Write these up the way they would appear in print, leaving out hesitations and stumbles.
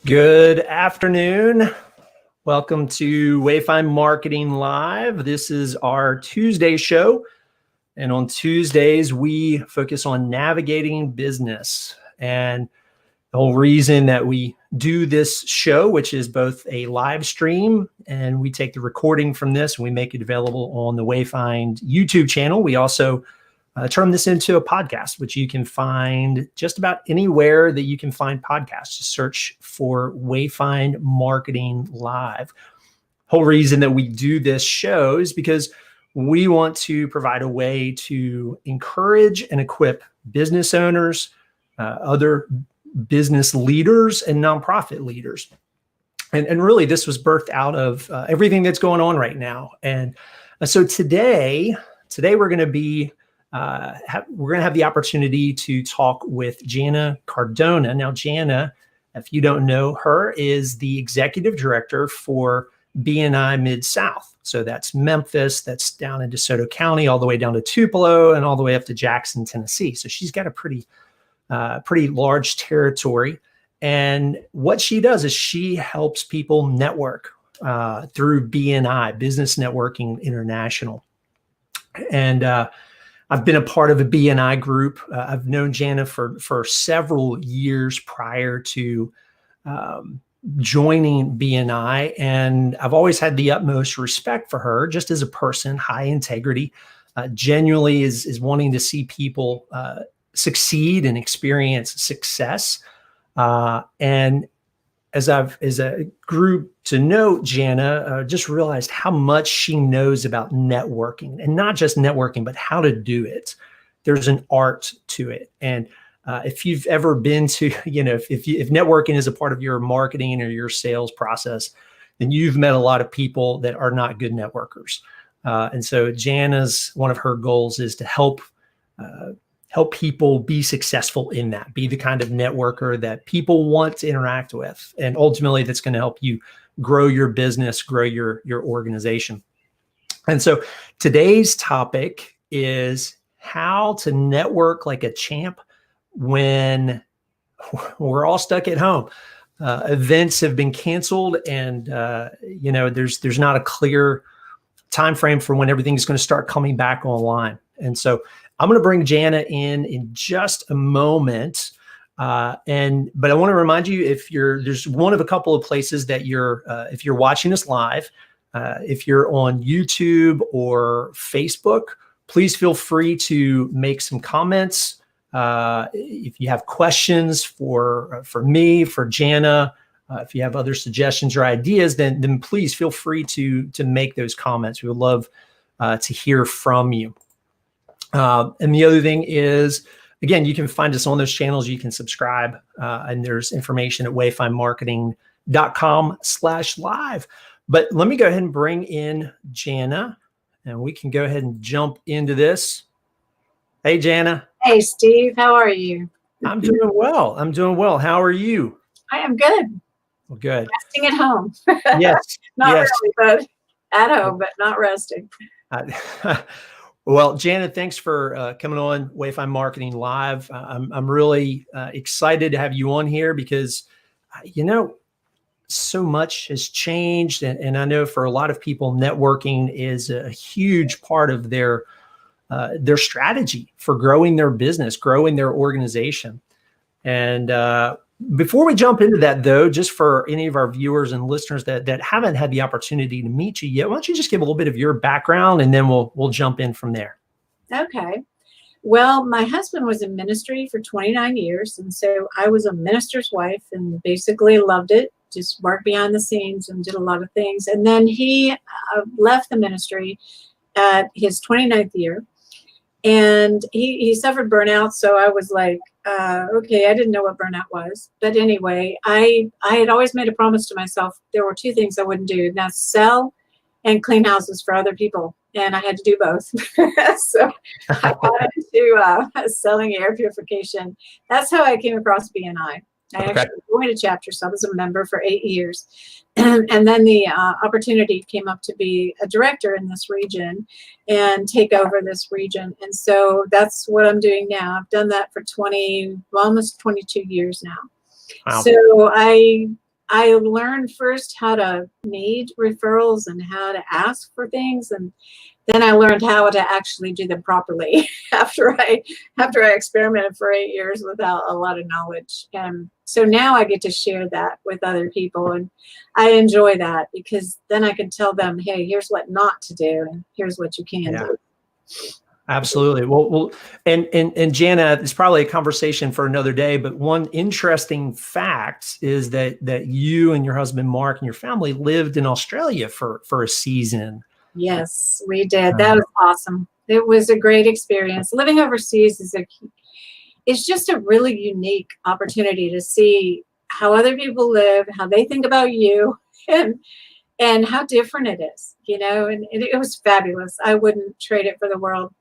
Good afternoon. Welcome to Wayfind Marketing Live. This is our Tuesday show. And on Tuesdays, we focus on navigating business. And the whole reason that we do this show, which is both a live stream and we take the recording from this and we make it available on the Wayfind YouTube channel. We also turn this into a podcast, which you can find just about anywhere that you can find podcasts. Just search for Wayfind Marketing Live. Whole reason that we do this show is because we want to provide a way to encourage and equip business owners, other business leaders, and nonprofit leaders. And really, this was birthed out of everything that's going on right now. And so today we're going to be we're going to have the opportunity to talk with Jana Cardona. Now, Jana, if you don't know her, is the executive director for BNI Midsouth. So that's Memphis, that's down in DeSoto County, all the way down to Tupelo, and all the way up to Jackson, Tennessee. So she's got a pretty large territory. And what she does is she helps people network through BNI, Business Networking International. And I've been a part of a BNI group. I've known Jana for several years prior to joining BNI, and I've always had the utmost respect for her, just as a person, high integrity, genuinely is wanting to see people succeed and experience success. And as a group to know Jana, just realized how much she knows about networking, and not just networking, but how to do it. There's an art to it. And if you've ever been to, if networking is a part of your marketing or your sales process, then you've met a lot of people that are not good networkers. And so Jana's, one of her goals is to help people be successful in that, be the kind of networker that people want to interact with. And ultimately that's going to help you grow your business, grow your organization. And so today's topic is how to network like a champ when we're all stuck at home. Events have been canceled, and there's not a clear time frame for when everything's going to start coming back online. And so I'm going to bring Jana in just a moment. But I want to remind you, there's one of a couple of places that if you're watching us live, if you're on YouTube or Facebook, please feel free to make some comments. If you have questions for me, for Jana, if you have other suggestions or ideas, then please feel free to make those comments. We would love to hear from you. And the other thing is, again, you can find us on those channels. You can subscribe, and there's information at wayfindmarketing.com/live. But let me go ahead and bring in Jana, and we can go ahead and jump into this. Hey, Jana. Hey, Steve. How are you? I'm doing well. How are you? I am good. Well, good. Resting at home. Yes. Not yes. really, but at home, but not resting. Well, Jana, thanks for coming on Wayfind Marketing Live. I'm really excited to have you on here because, so much has changed. And I know for a lot of people, networking is a huge part of their strategy for growing their business, growing their organization. And before we jump into that, though, just for any of our viewers and listeners that haven't had the opportunity to meet you yet, why don't you just give a little bit of your background, and then we'll jump in from there. Okay. Well, my husband was in ministry for 29 years, and so I was a minister's wife and basically loved it, just worked behind the scenes and did a lot of things. And then he left the ministry at his 29th year, and he suffered burnout. So I was like, okay, I didn't know what burnout was. But anyway, I had always made a promise to myself. There were two things I wouldn't do, and that's sell and clean houses for other people. And I had to do both. So I got into selling air purification. That's how I came across BNI. I actually joined a chapter, so I was a member for 8 years. And then the opportunity came up to be a director in this region and take over this region. And so that's what I'm doing now. I've done that for almost 22 years now. Wow. So I I learned first how to need referrals and how to ask for things, and then I learned how to actually do them properly after I experimented for 8 years without a lot of knowledge. And so now I get to share that with other people, and I enjoy that because then I can tell them, hey, here's what not to do, and here's what you can do. Absolutely. Well, and Jana, it's probably a conversation for another day, but one interesting fact is that you and your husband, Mark, and your family lived in Australia for a season. Yes, we did. That was awesome. It was a great experience. Living overseas it's just a really unique opportunity to see how other people live, how they think about you, and how different it is, and it was fabulous. I wouldn't trade it for the world.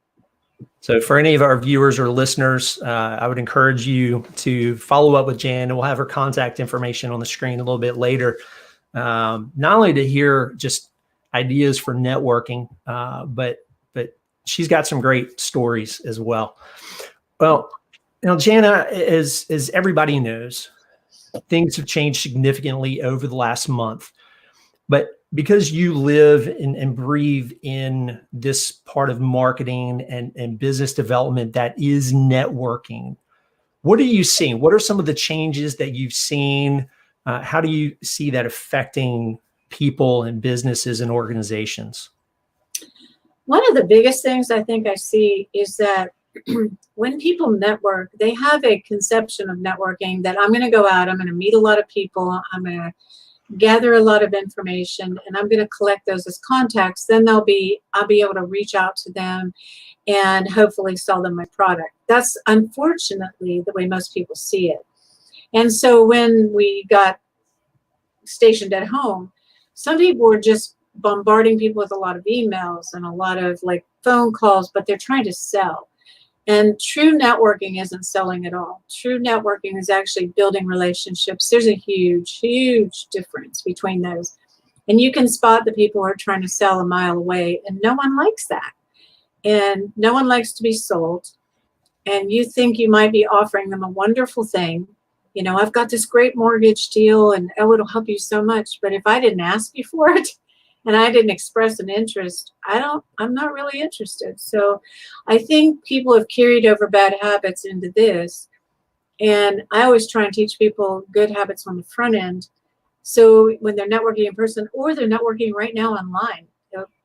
So for any of our viewers or listeners, I would encourage you to follow up with Jan, and we'll have her contact information on the screen a little bit later. Not only to hear just ideas for networking, but she's got some great stories as well. Well, Jana, as everybody knows, things have changed significantly over the last month. But because you live and breathe in this part of marketing and business development that is networking, what are you seeing? What are some of the changes that you've seen? How do you see that affecting people and businesses and organizations? One of the biggest things I think I see is that when people network, they have a conception of networking that I'm going to go out, I'm going to meet a lot of people, I'm going to gather a lot of information, and I'm going to collect those as contacts. Then I'll be able to reach out to them and hopefully sell them my product. That's unfortunately the way most people see it. And so when we got stationed at home, some people were just bombarding people with a lot of emails and a lot of phone calls, but they're trying to sell. And true networking isn't selling at all. True networking is actually building relationships. There's a huge, huge difference between those. And you can spot the people who are trying to sell a mile away, and no one likes that. And no one likes to be sold. And you think you might be offering them a wonderful thing. I've got this great mortgage deal, and it'll help you so much. But if I didn't ask you for it, and I didn't express an interest, I'm not really interested. So I think people have carried over bad habits into this. And I always try and teach people good habits on the front end. So when they're networking in person, or they're networking right now online,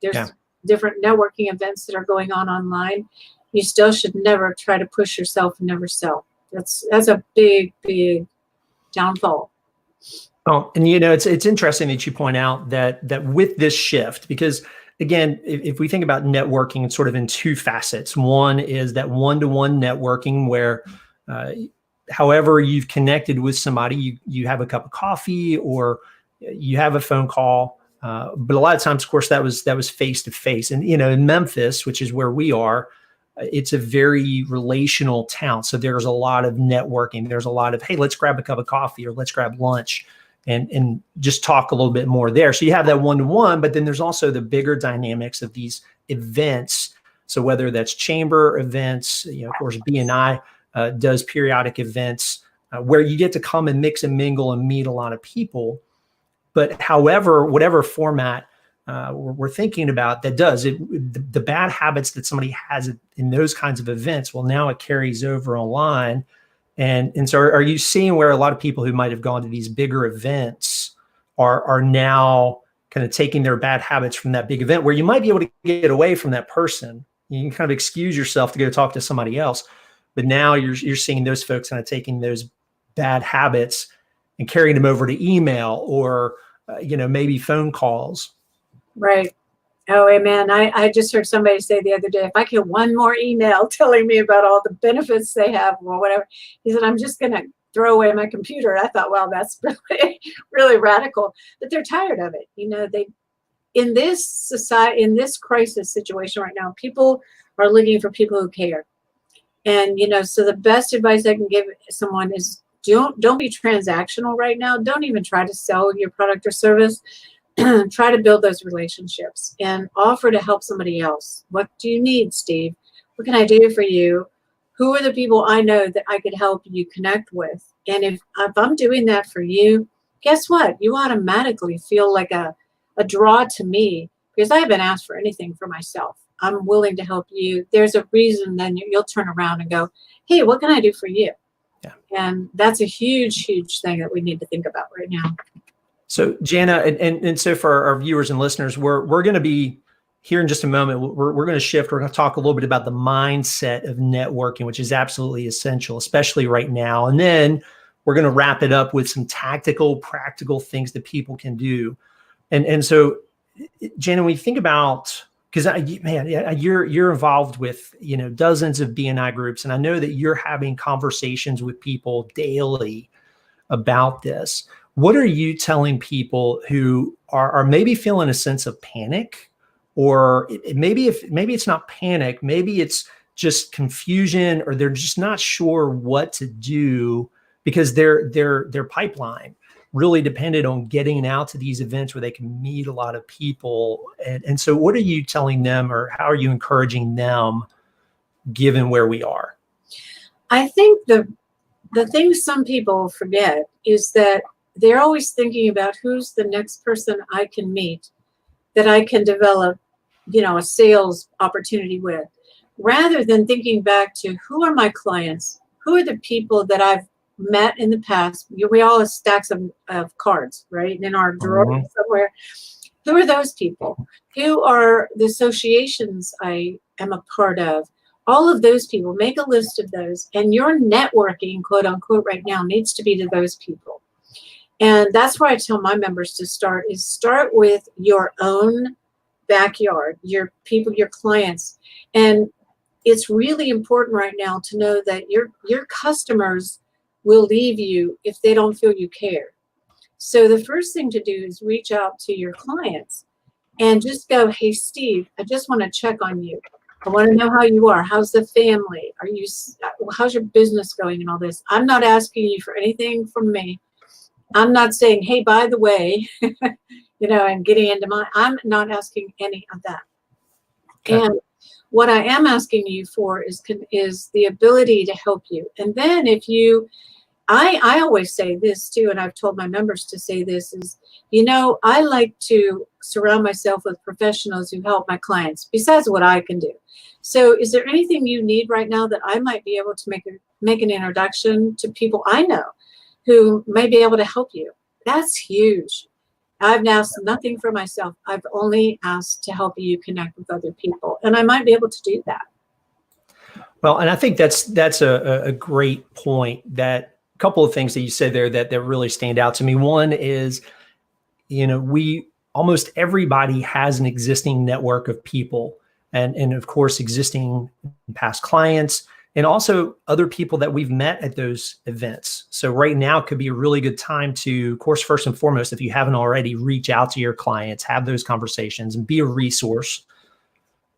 there's different networking events that are going on online. You still should never try to push yourself and never sell. That's a big, big downfall. Oh, and it's interesting that you point out that with this shift, because again, if we think about networking, it's sort of in two facets. One is that one-to-one networking where however you've connected with somebody, you have a cup of coffee or you have a phone call. But a lot of times, of course, that was face-to-face. And, in Memphis, which is where we are, it's a very relational town. So there's a lot of networking. There's a lot of, hey, let's grab a cup of coffee or let's grab lunch and just talk a little bit more there. So you have that one-to-one, but then there's also the bigger dynamics of these events. So whether that's chamber events, of course, BNI does periodic events where you get to come and mix and mingle and meet a lot of people. But however, whatever format we're thinking about that does it, the bad habits that somebody has in those kinds of events, well, now it carries over online. And so are you seeing where a lot of people who might have gone to these bigger events are now kind of taking their bad habits from that big event where you might be able to get away from that person? You can kind of excuse yourself to go talk to somebody else. But now you're seeing those folks kind of taking those bad habits and carrying them over to email or, maybe phone calls. Right. Oh, amen. I just heard somebody say the other day, if I get one more email telling me about all the benefits they have or whatever, he said, I'm just going to throw away my computer. I thought, well, that's really, really radical. But they're tired of it. They in this society, in this crisis situation right now, people are looking for people who care. And, so the best advice I can give someone is don't be transactional right now. Don't even try to sell your product or service. Try to build those relationships and offer to help somebody else. What do you need, Steve? What can I do for you? Who are the people I know that I could help you connect with? And if I'm doing that for you, guess what? You automatically feel like a draw to me because I haven't asked for anything for myself. I'm willing to help you. There's a reason then you'll turn around and go, hey, what can I do for you? Yeah. And that's a huge, huge thing that we need to think about right now. So Jana, and so for our viewers and listeners, we're going to be here in just a moment. We're going to shift. We're going to talk a little bit about the mindset of networking, which is absolutely essential, especially right now. And then we're going to wrap it up with some tactical, practical things that people can do. And so, Jana, when you think about, because you're involved with dozens of BNI groups, and I know that you're having conversations with people daily about this. What are you telling people who are maybe feeling a sense of panic, or maybe it's not panic, maybe it's just confusion, or they're just not sure what to do because their pipeline really depended on getting out to these events where they can meet a lot of people. And so what are you telling them, or how are you encouraging them given where we are? I think the thing some people forget is that they're always thinking about who's the next person I can meet that I can develop, a sales opportunity with, rather than thinking back to who are my clients, who are the people that I've met in the past. We all have stacks of cards, right, in our drawer somewhere. Who are those people? Who are the associations I am a part of? All of those people, make a list of those. And your networking, quote unquote, right now needs to be to those people. And that's where I tell my members to start with your own backyard, your people, your clients. And it's really important right now to know that your customers will leave you if they don't feel you care. So the first thing to do is reach out to your clients and just go, hey, Steve, I just want to check on you. I want to know how you are. How's the family? How's your business going and all this? I'm not asking you for anything from me. I'm not saying, hey, by the way, and getting into I'm not asking any of that. Okay. And what I am asking you for is the ability to help you. And then I always say this too, and I've told my members to say this is, I like to surround myself with professionals who help my clients besides what I can do. So is there anything you need right now that I might be able to make an introduction to people I know who may be able to help you? That's huge. I've asked nothing for myself. I've only asked to help you connect with other people, and I might be able to do that. Well, and I think that's a great point. That a couple of things that you said there that really stand out to me. One is, almost everybody has an existing network of people, and of course existing past clients, and also other people that we've met at those events. So right now could be a really good time to, of course, first and foremost, if you haven't already, reach out to your clients, have those conversations, and be a resource.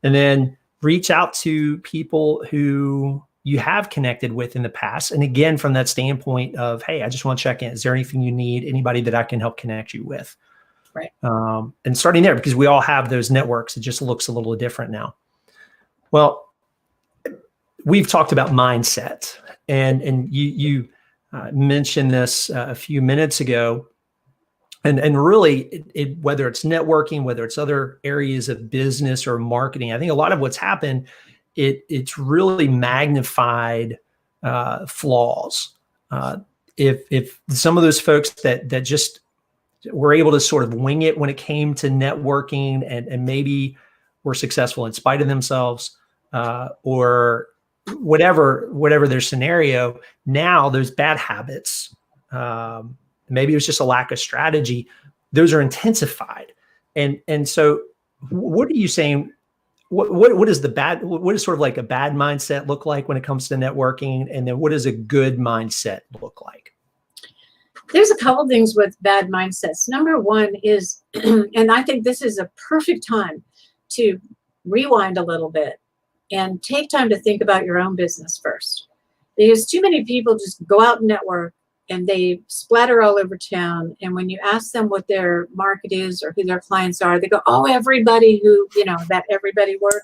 And then reach out to people who you have connected with in the past. And again, from that standpoint of, hey, I just want to check in. Is there anything you need? Anybody that I can help connect you with? Right. And starting there, because we all have those networks. It just looks a little different now. Well, we've talked about mindset, and you mentioned this a few minutes ago. And really, whether it's networking, whether it's other areas of business or marketing, I think a lot of what's happened, it's really magnified flaws. If some of those folks that just were able to sort of wing it when it came to networking, and maybe were successful in spite of themselves, or whatever their scenario, now those bad habits, maybe it was just a lack of strategy, those are intensified. And so what are you saying? What is what is sort of like a bad mindset look like when it comes to networking? And then what does a good mindset look like? There's a couple things with bad mindsets. Number one is, and I think this is a perfect time to rewind a little bit and take time to think about your own business first. Because too many people just go out and network and they splatter all over town. And when you ask them what their market is or who their clients are, they go, oh, everybody who, that everybody word.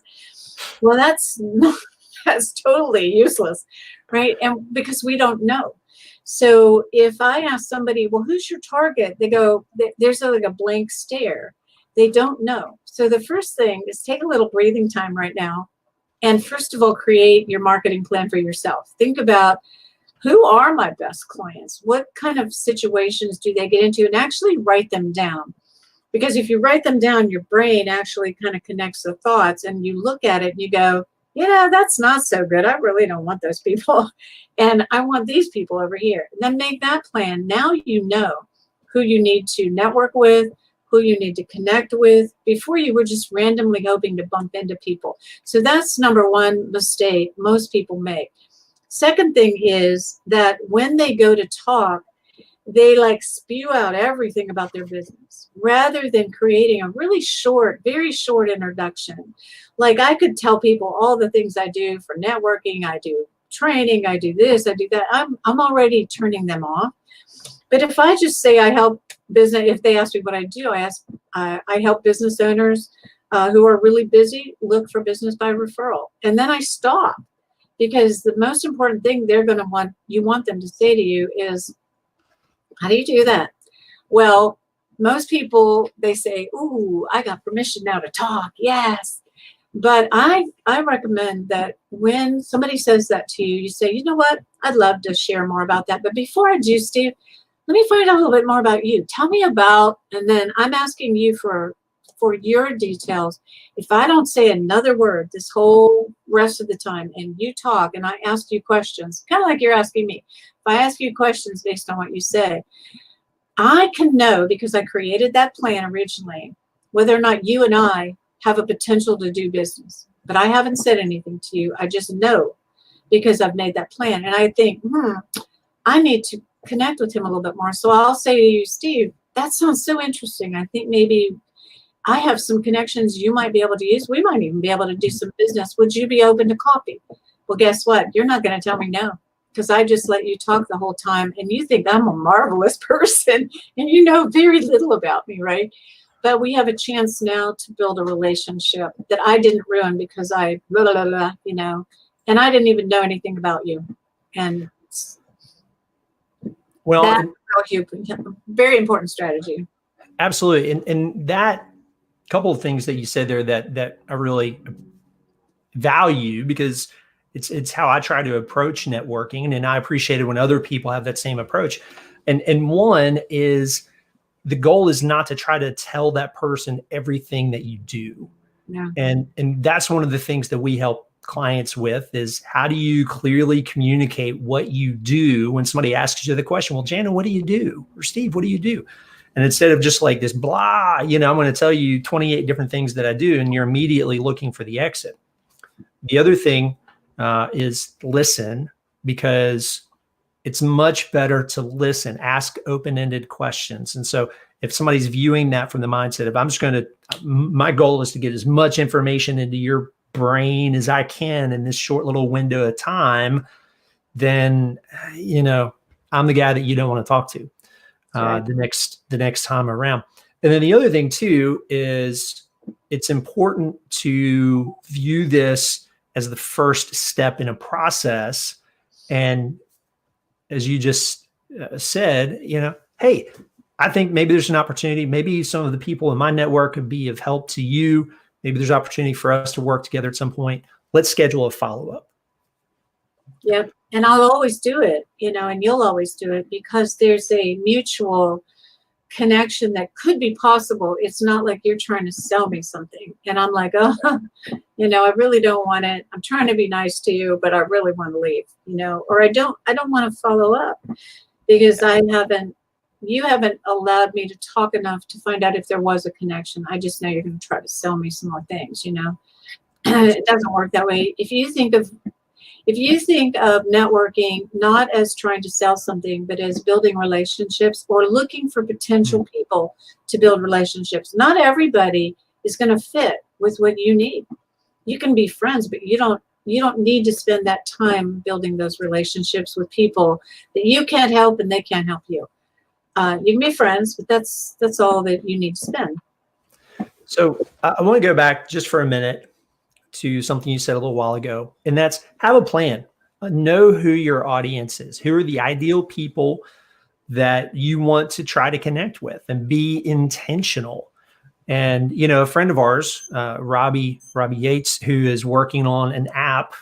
Well, that's totally useless, right? And because we don't know. So if I ask somebody, well, who's your target? They go, there's like a blank stare. They don't know. So the first thing is take a little breathing time right now. And first of all, create your marketing plan for yourself. Think about, who are my best clients? What kind of situations do they get into? And actually write them down. Because if you write them down, your brain actually kind of connects the thoughts, and you look at it and you go, yeah, that's not so good. I really don't want those people. And I want these people over here. And then make that plan. Now you know who you need to network with, who you need to connect with. Before, you were just randomly hoping to bump into people. So that's number one mistake most people make. Second thing is that when they go to talk, they like spew out everything about their business rather than creating a really short, very short introduction. Like, I could tell people all the things I do for networking. I do training, I do this, I do that. I'm already turning them off. But if I just say I help business, if they ask me what I do, I help business owners who are really busy look for business by referral. And then I stop, because the most important thing they're going to want them to say to you is, how do you do that? Well, most people, they say, ooh, I got permission now to talk. Yes. But I recommend that when somebody says that to you, you say, you know what? I'd love to share more about that. But before I do, Steve, let me find out a little bit more about you. Tell me about, and then I'm asking you for your details. If I don't say another word this whole rest of the time, and you talk and I ask you questions, kind of like you're asking me, if I ask you questions based on what you say, I can know, because I created that plan originally, whether or not you and I have a potential to do business. But I haven't said anything to you. I just know, because I've made that plan. And I think, I need to connect with him a little bit more. So I'll say to you, Steve, that sounds so interesting. I think maybe I have some connections you might be able to use. We might even be able to do some business. Would you be open to coffee? Well, guess what? You're not going to tell me no, because I just let you talk the whole time, and you think I'm a marvelous person, and you know very little about me, right? But we have a chance now to build a relationship that I didn't ruin because I blah, blah, blah, and I didn't even know anything about you. And Well, that's a very important strategy. absolutely. And that couple of things that you said there that I really value, because it's how I try to approach networking, and I appreciate it when other people have that same approach. And one is, the goal is not to try to tell that person everything that you do. Yeah. And that's one of the things that we help clients with, is how do you clearly communicate what you do when somebody asks you the question, well, Jana, what do you do? Or Steve, what do you do? And instead of just like this blah, I'm going to tell you 28 different things that I do, and you're immediately looking for the exit. The other thing is listen, because it's much better to listen, ask open-ended questions. And so if somebody's viewing that from the mindset of, my goal is to get as much information into your brain as I can in this short little window of time, then, I'm the guy that you don't want to talk to the next time around. And then the other thing too is, it's important to view this as the first step in a process. And as you just said, hey, I think maybe there's an opportunity. Maybe some of the people in my network could be of help to you. Maybe there's opportunity for us to work together at some point. Let's schedule a follow-up. Yep. And I'll always do it, and you'll always do it, because there's a mutual connection that could be possible. It's not like you're trying to sell me something and I'm like, oh, I really don't want it. I'm trying to be nice to you, but I really want to leave, or I don't want to follow up, because you haven't allowed me to talk enough to find out if there was a connection. I just know you're going to try to sell me some more things, It doesn't work that way. If you think of networking not as trying to sell something, but as building relationships or looking for potential people to build relationships, not everybody is going to fit with what you need. You can be friends, but you don't need to spend that time building those relationships with people that you can't help and they can't help you. You can be friends, but that's all that you need to spend. So I want to go back just for a minute to something you said a little while ago, and that's have a plan. know who your audience is. Who are the ideal people that you want to try to connect with, and be intentional. And, a friend of ours, Robbie Yates, who is working on an app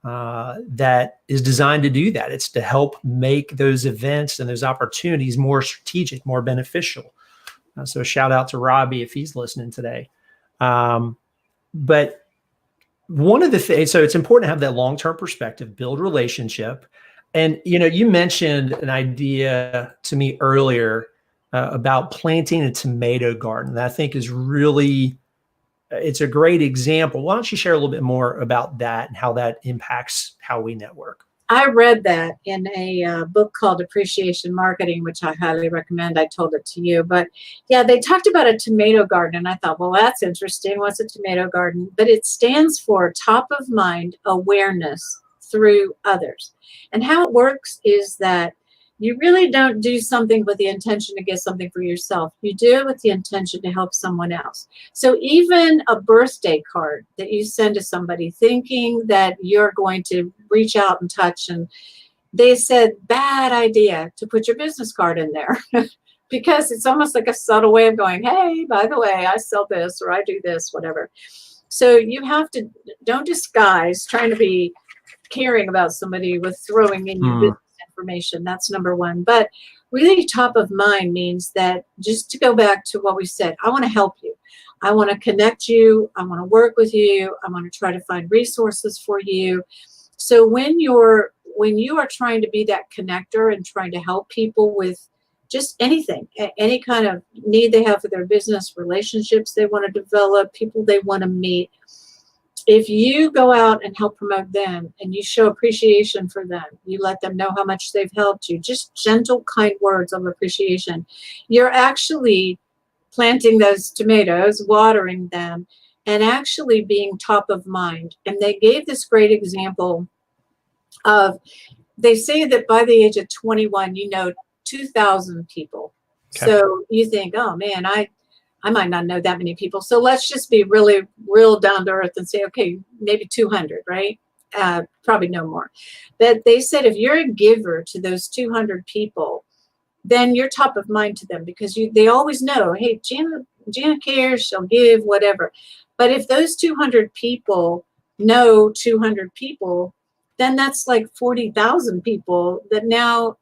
that is designed to do that. It's to help make those events and those opportunities more strategic, more beneficial. So a shout out to Robbie if he's listening today. But one of the things, so it's important to have that long-term perspective, build relationship. And, you mentioned an idea to me earlier about planting a tomato garden that I think is really, it's a great example. Why don't you share a little bit more about that and how that impacts how we network? I read that in a book called Appreciation Marketing, which I highly recommend. I told it to you. But yeah, they talked about a tomato garden. And I thought, well, that's interesting. What's a tomato garden? But it stands for top of mind awareness through others. And how it works is that you really don't do something with the intention to get something for yourself. You do it with the intention to help someone else. So even a birthday card that you send to somebody thinking that you're going to reach out and touch, and they said, bad idea to put your business card in there because it's almost like a subtle way of going, hey, by the way, I sell this or I do this, whatever. So you have to, don't disguise trying to be caring about somebody with throwing in your business information. That's number one. But really top of mind means that, just to go back to what we said, I want to help you. I want to connect you. I want to work with you. I want to try to find resources for you. So when you are trying to be that connector and trying to help people with just anything, any kind of need they have for their business, relationships they want to develop, people they want to meet, if you go out and help promote them and you show appreciation for them, you let them know how much they've helped you, just gentle, kind words of appreciation, you're actually planting those tomatoes, watering them, and actually being top of mind. And they gave this great example of, they say that by the age of 21, 2,000 people. Okay. So you think, oh man, I might not know that many people. So let's just be really real down to earth and say, okay, maybe 200, right? Probably no more. But they said if you're a giver to those 200 people, then you're top of mind to them, because they always know, hey, Jana cares, she'll give, whatever. But if those 200 people know 200 people, then that's like 40,000 people that now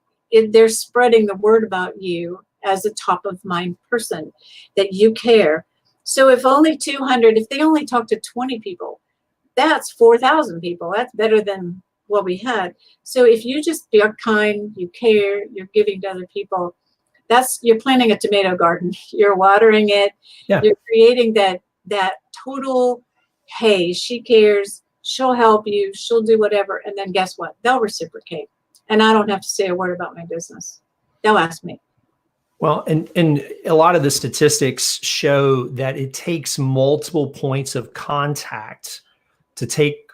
they're spreading the word about you as a top of mind person, that you care. So if only 200, if they only talk to 20 people, that's 4,000 people. That's better than what we had. So if you just are kind, you care, you're giving to other people, you're planting a tomato garden. You're watering it. Yeah. You're creating that total, hey, she cares, she'll help you, she'll do whatever. And then guess what? They'll reciprocate. And I don't have to say a word about my business. They'll ask me. Well, and a lot of the statistics show that it takes multiple points of contact to take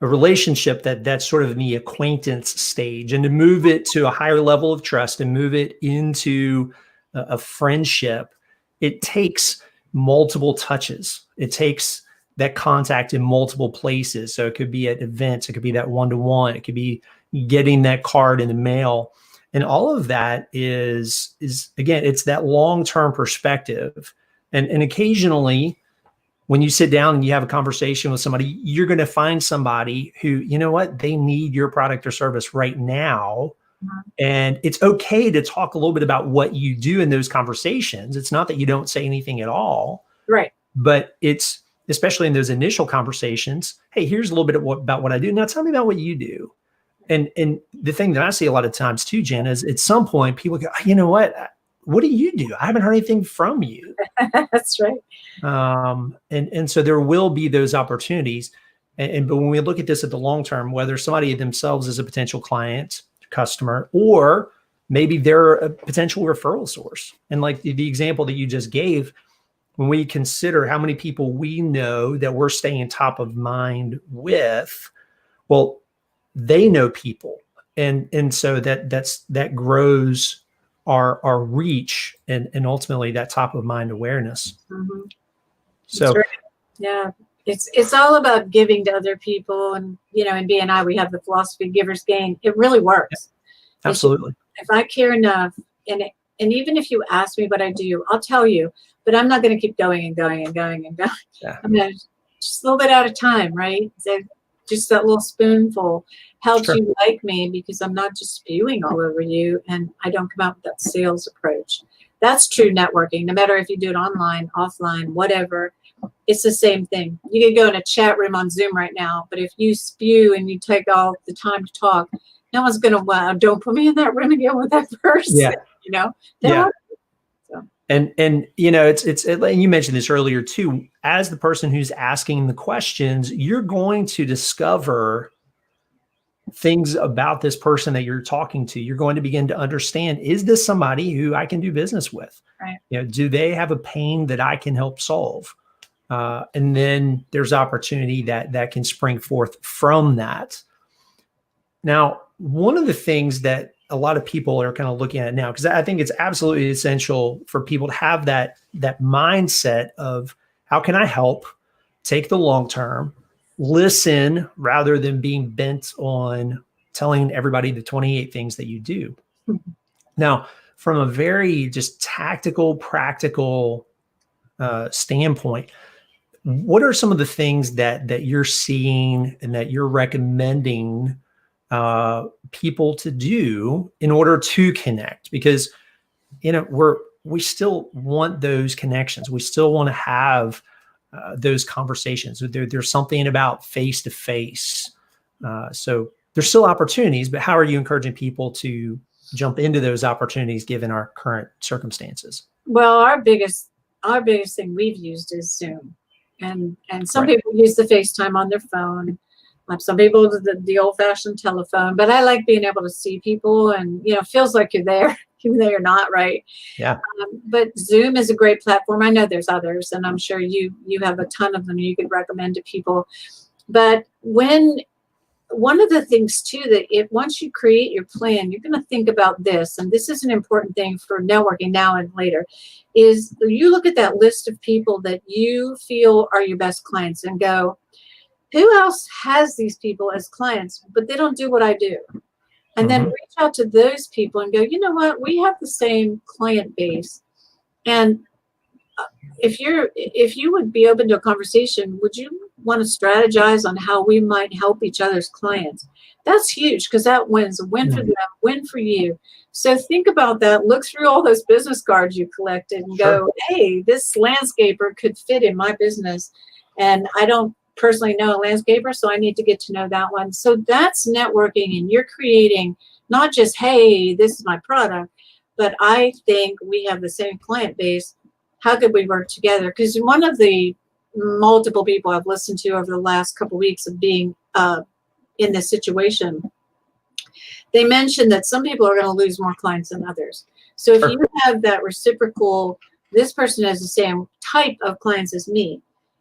a relationship that's sort of in the acquaintance stage, and to move it to a higher level of trust and move it into a friendship. It takes multiple touches. It takes that contact in multiple places. So it could be at events, it could be that one-to-one, it could be getting that card in the mail. And all of that is again, it's that long-term perspective. And occasionally when you sit down and you have a conversation with somebody, you're going to find somebody who, you know what, they need your product or service right now. Mm-hmm. And it's okay to talk a little bit about what you do in those conversations. It's not that you don't say anything at all. Right. But it's, especially in those initial conversations, hey, here's a little bit about what I do. Now tell me about what you do. And the thing that I see a lot of times too, Jana, is at some point people go, you know what do you do? I haven't heard anything from you. That's right. And so there will be those opportunities. But when we look at this at the long term, whether somebody themselves is a potential client, customer, or maybe they're a potential referral source. And like the example that you just gave, when we consider how many people we know that we're staying top of mind with, well, they know people. And so that grows our reach and ultimately that top of mind awareness. Mm-hmm. So right. Yeah, It's all about giving to other people. And, you know, in BNI, we have the philosophy givers gain. It really works. Absolutely. If I care enough, and even if you ask me what I do, I'll tell you, but I'm not going to keep going and going and going and going. Yeah. I'm going to just a little bit at a time, right? So just that little spoonful helps Sure. you like me, because I'm not just spewing all over you, and I don't come out with that sales approach. That's true networking, no matter if you do it online, offline, whatever. It's the same thing. You can go in a chat room on Zoom right now, but if you spew and you take all the time to talk, no one's going to, wow, don't put me in that room again with that person. Yeah. You know? Yeah. So. And you know, and you mentioned this earlier too, as the person who's asking the questions, you're going to discover things about this person that you're talking to. You're going to begin to understand, is this somebody who I can do business with? Right. You know, do they have a pain that I can help solve? And then there's opportunity that can spring forth from that. Now, one of the things that a lot of people are kind of looking at now, because I think it's absolutely essential for people to have that mindset of, how can I help? Take the long term, listen rather than being bent on telling everybody the 28 things that you do. Mm-hmm. Now, from a very just tactical, practical standpoint, what are some of the things that you're seeing and that you're recommending people to do in order to connect? Because, you know, we still want those connections. We still want to have those conversations. There's something about face to face. So there's still opportunities, but how are you encouraging people to jump into those opportunities given our current circumstances? Well, our biggest thing we've used is Zoom, and some Right. people use the FaceTime on their phone. Some people do the old-fashioned telephone, but I like being able to see people, and you know, it feels like you're there, even though you're not, right? Yeah. But Zoom is a great platform. I know there's others, and I'm sure you have a ton of them you could recommend to people. But one of the things too, that once you create your plan, you're going to think about this, and this is an important thing for networking now and later, is you look at that list of people that you feel are your best clients and go, who else has these people as clients, but they don't do what I do? And then reach out to those people and go, you know what, we have the same client base. And if you would be open to a conversation, would you want to strategize on how we might help each other's clients? That's huge, because that wins a win for them, win for you. So think about that. Look through all those business cards you collected and go, hey, this landscaper could fit in my business. And I don't personally know a landscaper, so I need to get to know that one. So that's networking, and you're creating not just, hey, this is my product, but I think we have the same client base. How could we work together? Because one of the multiple people I've listened to over the last couple of weeks of being in this situation, they mentioned that some people are going to lose more clients than others. So if you have that reciprocal, this person has the same type of clients as me,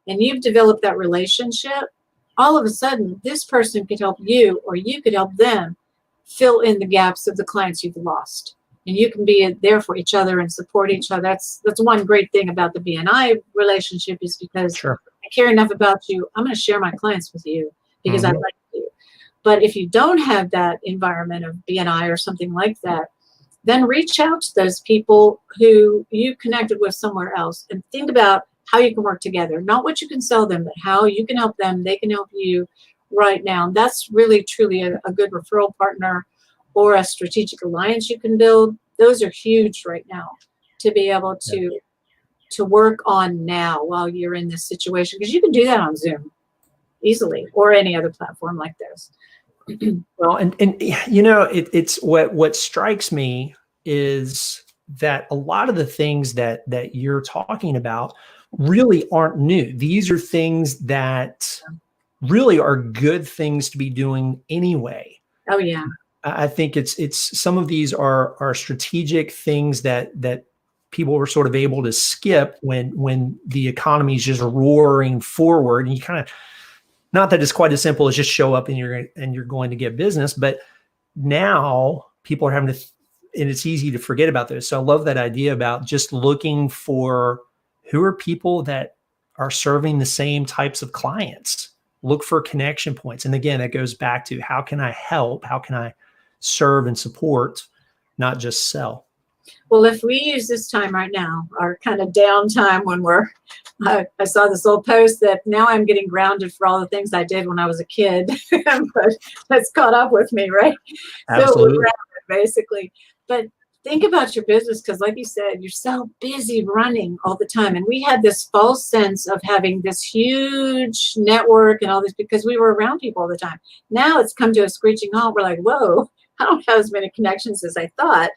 and you've developed that relationship, all of a sudden, this person could help you, or you could help them fill in the gaps of the clients you've lost. And you can be there for each other and support each other. That's one great thing about the BNI relationship, is because I care enough about you, I'm going to share my clients with you because I like you. But if you don't have that environment of BNI or something like that, then reach out to those people who you connected with somewhere else and think about how you can work together. Not what you can sell them, but how you can help them, they can help you right now. And that's really, truly a good referral partner or a strategic alliance you can build. Those are huge right now to be able to work on now while you're in this situation, because you can do that on Zoom easily, or any other platform like this. Well, and you know, it's what strikes me is that a lot of the things that you're talking about really aren't new. These are things that really are good things to be doing anyway. Oh yeah. I think it's some of these are strategic things that people were sort of able to skip when the economy is just roaring forward, and you kind of, not that it's quite as simple as just show up and you're going to get business, but now people are having to, and it's easy to forget about those. So I love that idea about just looking for who are people that are serving the same types of clients. Look for connection points. And again, it goes back to how can I help? How can I serve and support, not just sell? Well, if we use this time right now, our kind of downtime when I saw this old post that now I'm getting grounded for all the things I did when I was a kid, but that's caught up with me, right? Absolutely. So grounded, basically. But think about your business, because like you said, you're so busy running all the time. And we had this false sense of having this huge network and all this because we were around people all the time. Now it's come to a screeching halt. We're like, whoa, I don't have as many connections as I thought.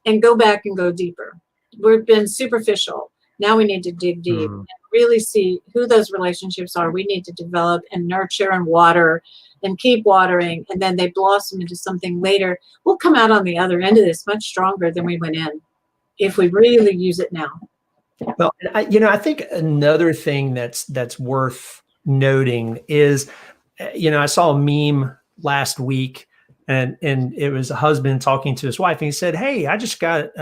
And go back and go deeper. We've been superficial. Now we need to dig deep and really see who those relationships are. We need to develop and nurture and water and keep watering. And then they blossom into something later. We'll come out on the other end of this much stronger than we went in if we really use it now. Well, I think another thing that's worth noting is, I saw a meme last week. And it was a husband talking to his wife, and he said, "Hey, I just got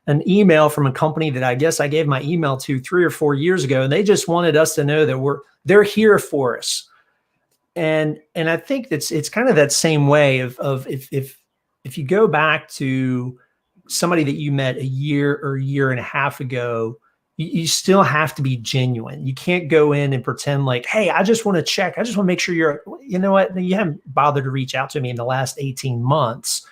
an email from a company that I guess I gave my email to 3 or 4 years ago, and they just wanted us to know that they're here for us." And I think it's kind of that same way of if you go back to somebody that you met a year or a year and a half ago, you still have to be genuine. You can't go in and pretend like, hey, I just want to check. I just want to make sure you know what? You haven't bothered to reach out to me in the last 18 months.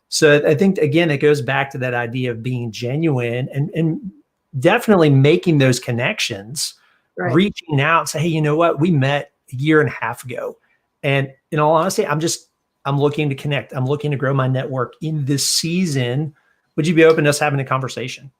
So I think, again, it goes back to that idea of being genuine and definitely making those connections, Right. Reaching out and say, hey, you know what? We met a year and a half ago. And in all honesty, I'm looking to connect. I'm looking to grow my network in this season. Would you be open to us having a conversation?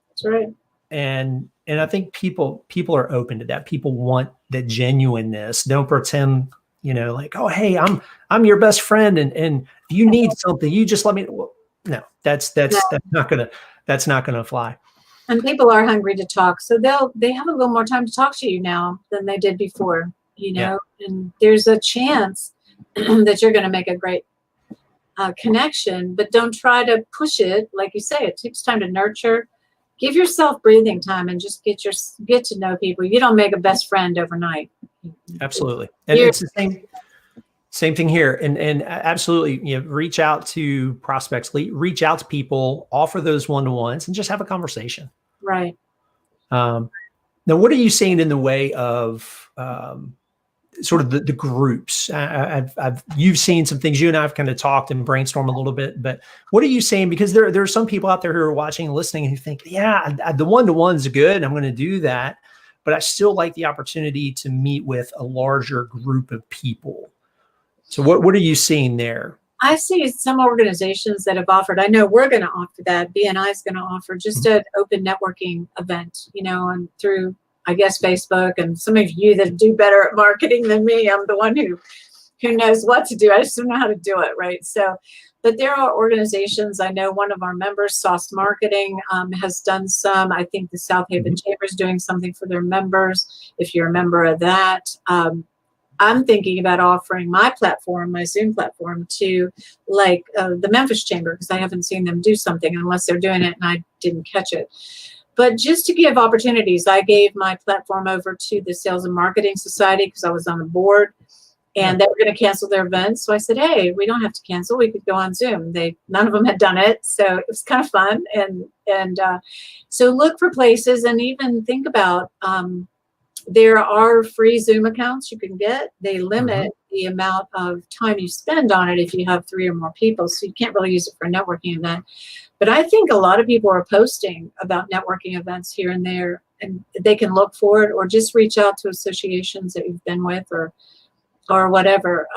That's right. And I think people are open to that. People want the genuineness. Don't pretend, like, oh, hey, I'm your best friend, and if you need something, you just let me. Well, no, that's not gonna fly. And people are hungry to talk, so they have a little more time to talk to you now than they did before. Yeah. And there's a chance that you're going to make a great connection, but don't try to push it. Like you say, it takes time to nurture. Give yourself breathing time and just get to know people. You don't make a best friend overnight. Absolutely. And it's the same thing here. And absolutely, reach out to prospects, reach out to people, offer those one-to-ones, and just have a conversation. Right. Now, what are you seeing in the way of sort of the groups? You've seen some things. You and I have kind of talked and brainstormed a little bit, but what are you saying? Because there are some people out there who are watching and listening and who think, yeah, the one-to-one's good. I'm going to do that, but I still like the opportunity to meet with a larger group of people. So what are you seeing there? I see some organizations that have offered. I know we're going to offer that. BNI is going to offer just an open networking event, and through, I guess, Facebook, and some of you that do better at marketing than me. I'm the one who knows what to do. I just don't know how to do it, right? So, but there are organizations. I know one of our members, Sauce Marketing, has done some. I think the South Haven Chamber is doing something for their members. If you're a member of that, I'm thinking about offering my platform, my Zoom platform, to like the Memphis Chamber, because I haven't seen them do something unless they're doing it and I didn't catch it. But just to give opportunities, I gave my platform over to the Sales and Marketing Society because I was on the board, and they were going to cancel their events. So I said, hey, we don't have to cancel. We could go on Zoom. None of them had done it, so it was kind of fun. And so look for places, and even think about there are free Zoom accounts you can get. They limit the amount of time you spend on it if you have 3 or more people, so you can't really use it for a networking event. But I think a lot of people are posting about networking events here and there, and they can look for it or just reach out to associations that you've been with or whatever.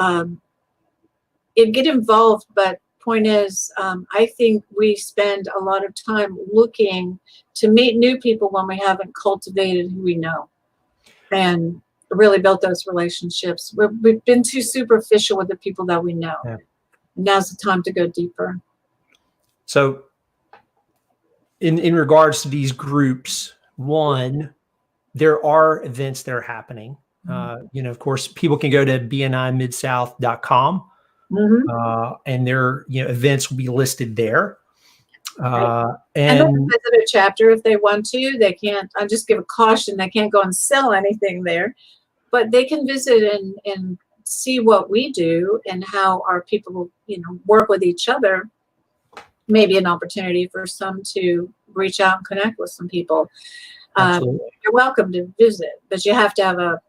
Get involved, but point is, I think we spend a lot of time looking to meet new people when we haven't cultivated who we know and really built those relationships. We've been too superficial with the people that we know. Yeah. Now's the time to go deeper. So in regards to these groups, one, there are events that are happening. Of course, people can go to bnimidsouth.com and their events will be listed there. And they can And visit a chapter if they want to. They can't, I'll just give a caution, they can't go and sell anything there, but they can visit and see what we do and how our people, work with each other. Maybe an opportunity for some to reach out and connect with some people. absolutely. You're welcome to visit, but you have to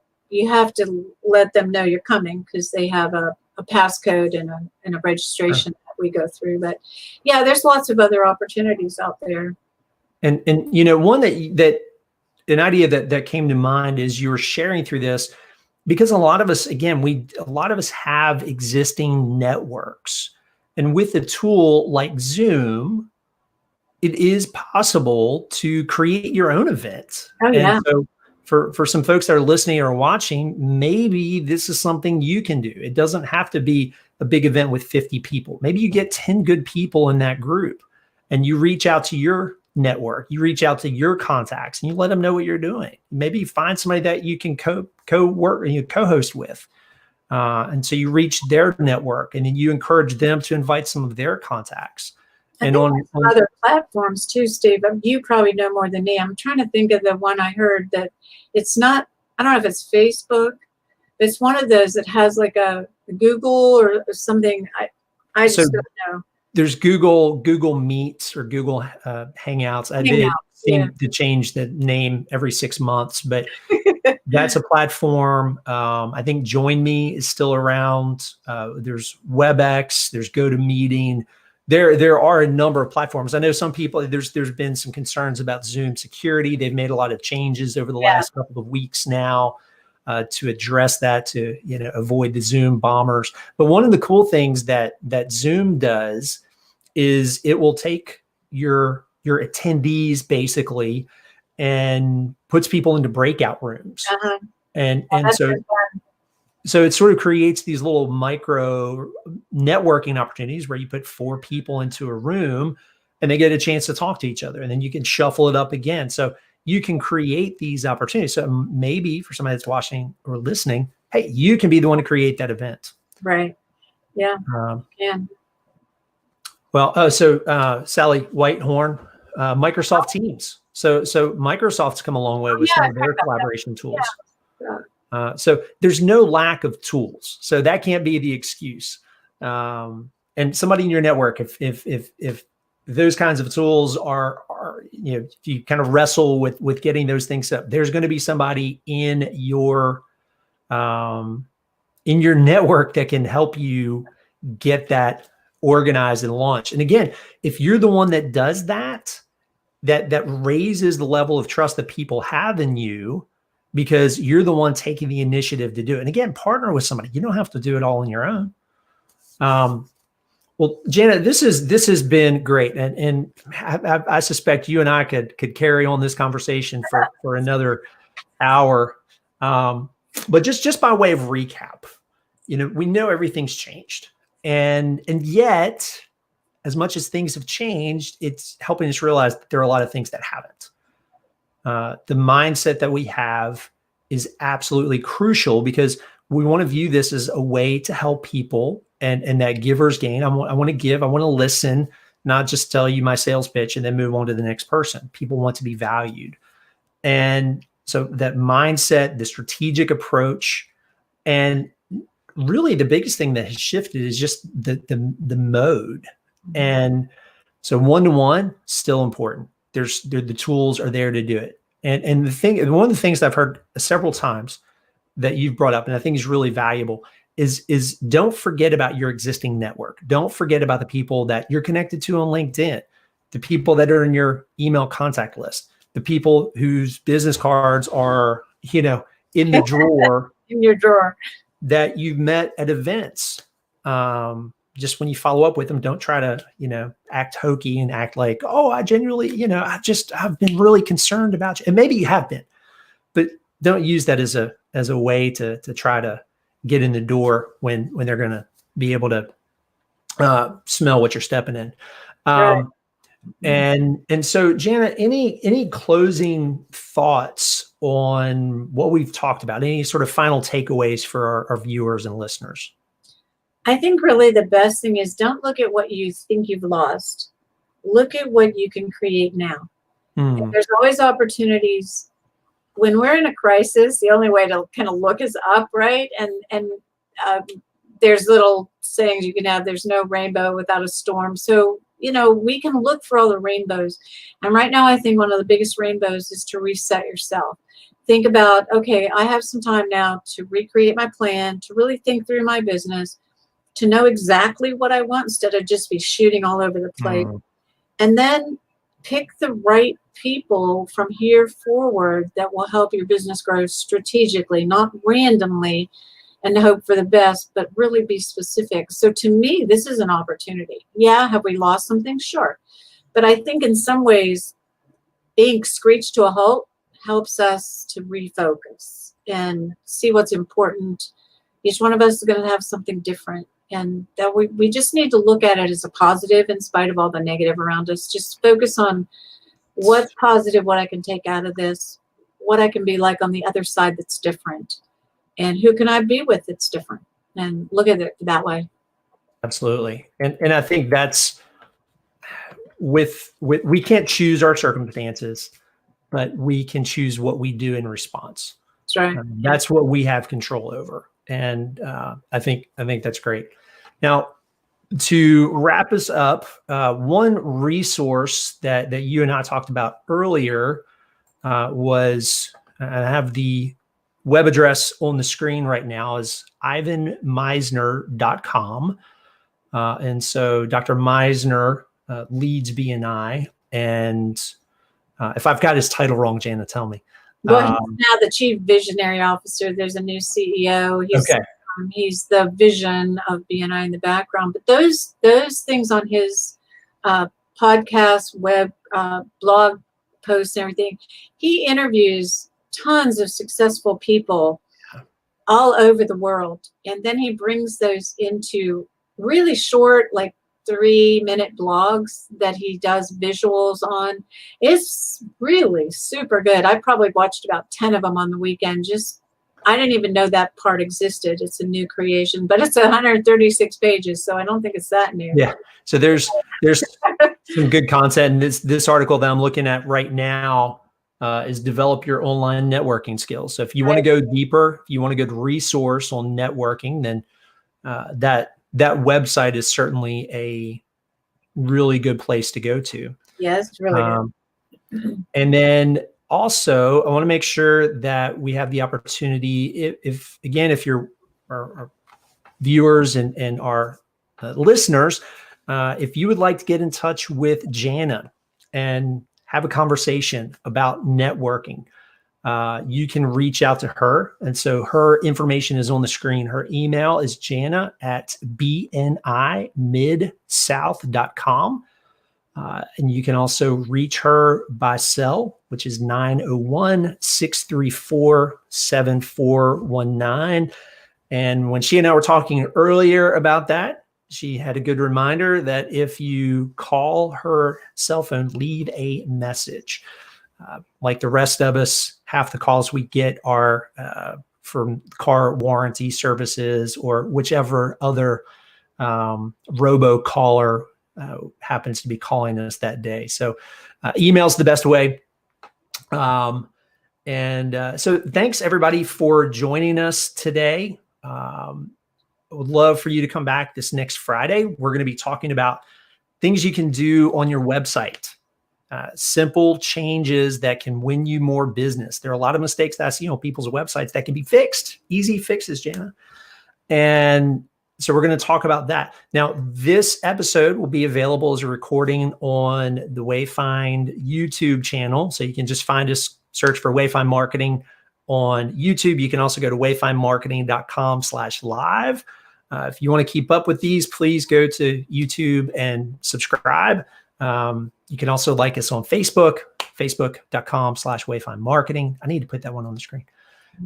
let them know you're coming, because they have a passcode and a registration that we go through. But yeah, there's lots of other opportunities out there. And one that an idea that came to mind is you were sharing through this, because a lot of us, again, a lot of us have existing networks, and with a tool like Zoom, it is possible to create your own event. Oh, yeah. And so for some folks that are listening or watching, maybe this is something you can do. It doesn't have to be a big event with 50 people. Maybe you get 10 good people in that group, and you reach out to your network, you reach out to your contacts, and you let them know what you're doing. Maybe you find somebody that you can co-host with. And so you reach their network, and then you encourage them to invite some of their contacts. I And think on there's other platforms too, Steve. You probably know more than me. I'm trying to think of the one I heard that it's not, I don't know if it's Facebook. It's one of those that has like a Google or something. I just don't know. There's Google Meets or Google Hangouts. They seem to change the name every 6 months, but that's a platform. I think Join Me is still around. There's WebEx. There's GoToMeeting. There are a number of platforms. I know some people, there's been some concerns about Zoom security. They've made a lot of changes over the last couple of weeks now to address that, to avoid the Zoom bombers. But one of the cool things that Zoom does is it will take your attendees basically and puts people into breakout rooms. And so it sort of creates these little micro networking opportunities where you put 4 people into a room and they get a chance to talk to each other, and then you can shuffle it up again. So you can create these opportunities. So maybe for somebody that's watching or listening, hey, you can be the one to create that event. Right. Yeah. Well, so Sally Whitehorn, Microsoft Teams. So Microsoft's come a long way with some of their collaboration tools. So there's no lack of tools. So that can't be the excuse. And somebody in your network, if those kinds of tools are if you kind of wrestle with getting those things up, there's going to be somebody in your network that can help you get that organized and launched. And again, if you're the one that does that raises the level of trust that people have in you, because you're the one taking the initiative to do it. And again, partner with somebody. You don't have to do it all on your own. Well, Jana, this has been great, and I suspect you and I could carry on this conversation for another hour. But just by way of recap, we know everything's changed, and yet, as much as things have changed, it's helping us realize that there are a lot of things that haven't. The mindset that we have is absolutely crucial, because we want to view this as a way to help people and that giver's gain. I want to give, I want to listen, not just tell you my sales pitch and then move on to the next person. People want to be valued. And so that mindset, the strategic approach, and really the biggest thing that has shifted is just the mode. And so one-to-one, still important. The tools are there to do it. And one of the things that I've heard several times that you've brought up, and I think is really valuable, is don't forget about your existing network. Don't forget about the people that you're connected to on LinkedIn, the people that are in your email contact list, the people whose business cards are, in the drawer, in your drawer, that you've met at events. Just when you follow up with them, don't try to, act hokey and act like, oh, I genuinely, I've been really concerned about you. And maybe you have been, but don't use that as a way to try to get in the door when they're going to be able to smell what you're stepping in. Right. And so, Jana, any closing thoughts on what we've talked about? Any sort of final takeaways for our viewers and listeners? I think really the best thing is, don't look at what you think you've lost. look at what you can create now. Mm. There's always opportunities. When we're in a crisis, the only way to kind of look is up, right? And there's little sayings you can have, there's no rainbow without a storm. So, we can look for all the rainbows. And right now, I think one of the biggest rainbows is to reset yourself. Think about, okay, I have some time now to recreate my plan, to really think through my business, to know exactly what I want instead of just be shooting all over the place. And then pick the right people from here forward that will help your business grow strategically, not randomly and hope for the best, but really be specific. So to me, this is an opportunity. Yeah, have we lost something? Sure. But I think in some ways, being screeched to a halt helps us to refocus and see what's important. Each one of us is going to have something different. And that we just need to look at it as a positive in spite of all the negative around us. Just focus on what's positive, what I can take out of this, what I can be like on the other side that's different, and who can I be with that's different, and look at it that way. Absolutely. And I think that's with we can't choose our circumstances, but we can choose what we do in response. That's right. That's what we have control over. And I think that's great. Now, to wrap us up, one resource that you and I talked about earlier was, I have the web address on the screen right now, is ivanmeisner.com. And so Dr. Meisner leads BNI. And if I've got his title wrong, Jana, tell me. Well, he's now the Chief Visionary Officer. There's a new CEO. He's the vision of BNI in the background. But those things on his podcast, web, blog posts and everything, he interviews tons of successful people all over the world. And then he brings those into really short, like 3-minute blogs that he does visuals on. It's really super good. I probably watched about 10 of them on the weekend. I didn't even know that part existed. It's a new creation, but it's 136 pages, so I don't think it's that new. Yeah. So there's some good content. And this article that I'm looking at right now is develop your online networking skills. So if you want to go deeper, if you want a good resource on networking, then that website is certainly a really good place to go to. Yes, it's really good. And then also, I want to make sure that we have the opportunity, if you're our viewers and our listeners, if you would like to get in touch with Jana and have a conversation about networking, you can reach out to her. And so her information is on the screen. Her email is jana@bnimidsouth.com. And you can also reach her by cell, which is 901-634-7419. And when she and I were talking earlier about that, she had a good reminder that if you call her cell phone, leave a message. Like the rest of us, half the calls we get are from car warranty services or whichever other robo-caller happens to be calling us that day. So email's the best way. So thanks everybody for joining us today. I would love for you to come back this next Friday. We're going to be talking about things you can do on your website. Simple changes that can win you more business. There are a lot of mistakes that I see on people's websites that can be fixed. Easy fixes, Jana. And so we're going to talk about that. Now, this episode will be available as a recording on the Wayfind YouTube channel. So you can just find us, search for Wayfind Marketing on YouTube. You can also go to wayfindmarketing.com/live. If you want to keep up with these, please go to YouTube and subscribe. You can also like us on Facebook, facebook.com/Wayfind Marketing. I need to put that one on the screen.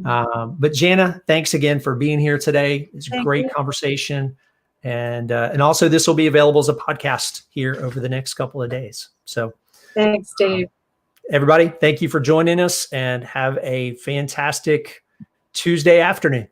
But Jana, thanks again for being here today. It's a great conversation. And also this will be available as a podcast here over the next couple of days. So thanks, Dave. Everybody, thank you for joining us and have a fantastic Tuesday afternoon.